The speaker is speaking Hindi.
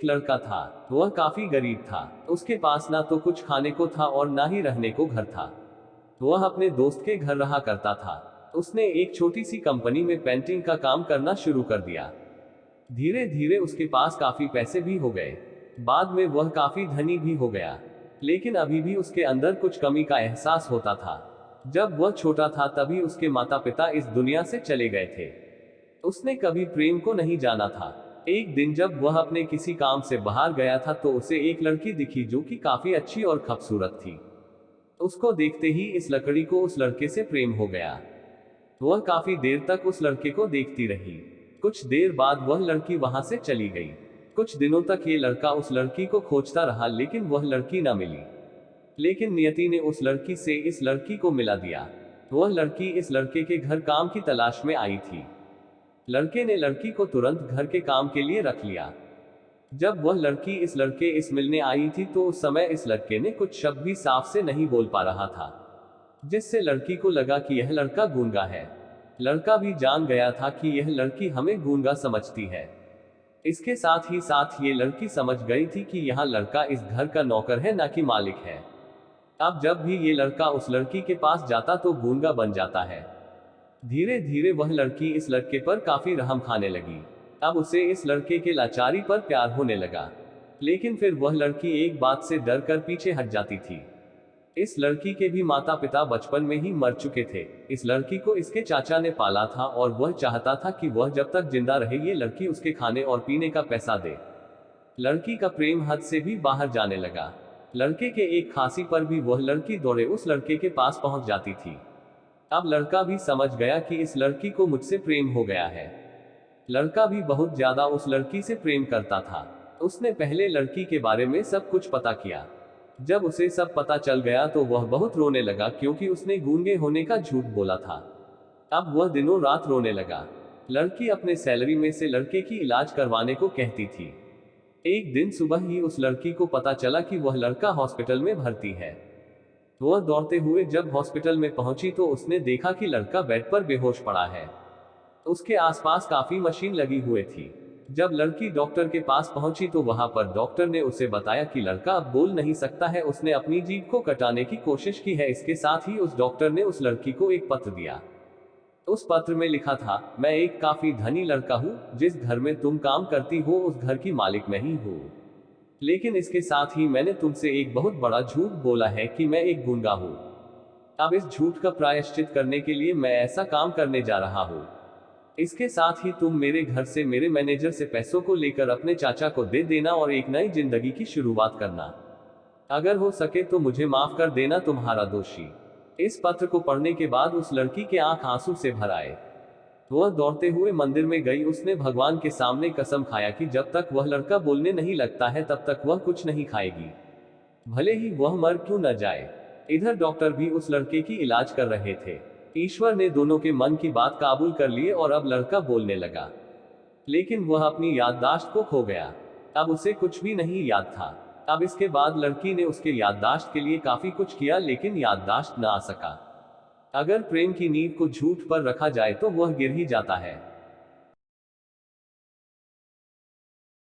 एक लड़का था। वह काफी गरीब था। उसके पास ना तो कुछ खाने को था और ना ही रहने को घर था। वह अपने दोस्त के घर रहा करता था। उसने एक छोटी सी कंपनी में पेंटिंग का काम करना शुरू कर दिया। धीरे धीरे उसके पास काफी पैसे भी हो गए। बाद में वह काफी धनी भी हो गया। लेकिन अभी भी उसके अंदर कुछ कमी का एहसास होता था। जब वह छोटा था तभी उसके माता पिता इस दुनिया से चले गए थे। उसने कभी प्रेम को नहीं जाना था। एक दिन जब वह अपने किसी काम से बाहर गया था तो उसे एक लड़की दिखी जो कि काफी अच्छी और खूबसूरत थी। उसको देखते ही इस लड़की को उस लड़के से प्रेम हो गया। वह काफी देर तक उस लड़के को देखती रही। कुछ देर बाद वह लड़की वहां से चली गई। कुछ दिनों तक ये लड़का उस लड़की को खोजता रहा लेकिन वह लड़की न मिली। लेकिन नियति ने उस लड़की से इस लड़की को मिला दिया। वह लड़की इस लड़के के घर काम की तलाश में आई थी। लड़के ने लड़की को तुरंत घर के काम के लिए रख लिया। जब वह लड़की इस लड़के इस मिलने आई थी तो उस समय इस लड़के ने कुछ शब्द भी साफ से नहीं बोल पा रहा था, जिससे लड़की को लगा कि यह लड़का गूंगा है। लड़का भी जान गया था कि यह लड़की हमें गूंगा समझती है। इसके साथ ही साथ ये लड़की समझ गई थी कि यह लड़का इस घर का नौकर है ना कि मालिक है। अब जब भी ये लड़का उस लड़की के पास जाता तो गूंगा बन जाता है। धीरे धीरे वह लड़की इस लड़के पर काफी रहम खाने लगी। अब उसे इस लड़के के लाचारी पर प्यार होने लगा। लेकिन फिर वह लड़की एक बात से डर कर पीछे हट जाती थी। इस लड़की के भी माता पिता बचपन में ही मर चुके थे। इस लड़की को इसके चाचा ने पाला था और वह चाहता था कि वह जब तक जिंदा रहे ये लड़की उसके खाने और पीने का पैसा दे। लड़की का प्रेम हद से भी बाहर जाने लगा। लड़के के एक खांसी पर भी वह लड़की दौड़े उस लड़के के पास पहुंच जाती थी। अब लड़का भी समझ गया कि इस लड़की को मुझसे प्रेम हो गया है। लड़का भी बहुत ज्यादा उस लड़की से प्रेम करता था। उसने पहले लड़की के बारे में सब कुछ पता किया। जब उसे सब पता चल गया तो वह बहुत रोने लगा क्योंकि उसने गूंगे होने का झूठ बोला था। अब वह दिनों रात रोने लगा। लड़की अपने सैलरी में से लड़के की इलाज करवाने को कहती थी। एक दिन सुबह ही उस लड़की को पता चला कि वह लड़का हॉस्पिटल में भर्ती है। वह दौड़ते हुए जब हॉस्पिटल में पहुंची तो उसने देखा कि लड़का बेड पर बेहोश पड़ा है। उसके आसपास काफी मशीन लगी हुई थी। जब लड़की डॉक्टर के पास पहुंची तो वहां पर डॉक्टर ने उसे बताया कि लड़का अब बोल नहीं सकता है। उसने अपनी जीभ को कटाने की कोशिश की है। इसके साथ ही उस डॉक्टर ने उस लड़की को एक पत्र दिया। उस पत्र में लिखा था, मैं एक काफी धनी लड़का हूँ। जिस घर में तुम काम करती हो उस घर की मालिक मैं ही हूँ। लेकिन इसके साथ ही मैंने तुमसे एक बहुत बड़ा झूठ बोला है कि मैं एक गूंगा हूँ। अब इस झूठ का प्रायश्चित करने के लिए मैं ऐसा काम करने जा रहा हूँ। इसके साथ ही तुम मेरे घर से मेरे मैनेजर से पैसों को लेकर अपने चाचा को दे देना और एक नई जिंदगी की शुरुआत करना। अगर हो सके तो मुझे माफ कर देना, तुम्हारा दोषी। इस पत्र को पढ़ने के बाद उस लड़की के आंख आंसू से भर आए। वह दौड़ते हुए मंदिर में गई। उसने भगवान के सामने कसम खाया कि जब तक वह लड़का बोलने नहीं लगता है तब तक वह कुछ नहीं खाएगी, भले ही वह मर क्यों न जाए। इधर डॉक्टर भी उस लड़के की इलाज कर रहे थे। ईश्वर ने दोनों के मन की बात काबूल कर लिए और अब लड़का बोलने लगा। लेकिन वह अपनी याददाश्त को खो गया। अब उसे कुछ भी नहीं याद था। अब इसके बाद लड़की ने उसके याददाश्त के लिए काफी कुछ किया लेकिन याददाश्त न आ सका। अगर प्रेम की नींव को झूठ पर रखा जाए तो वह गिर ही जाता है।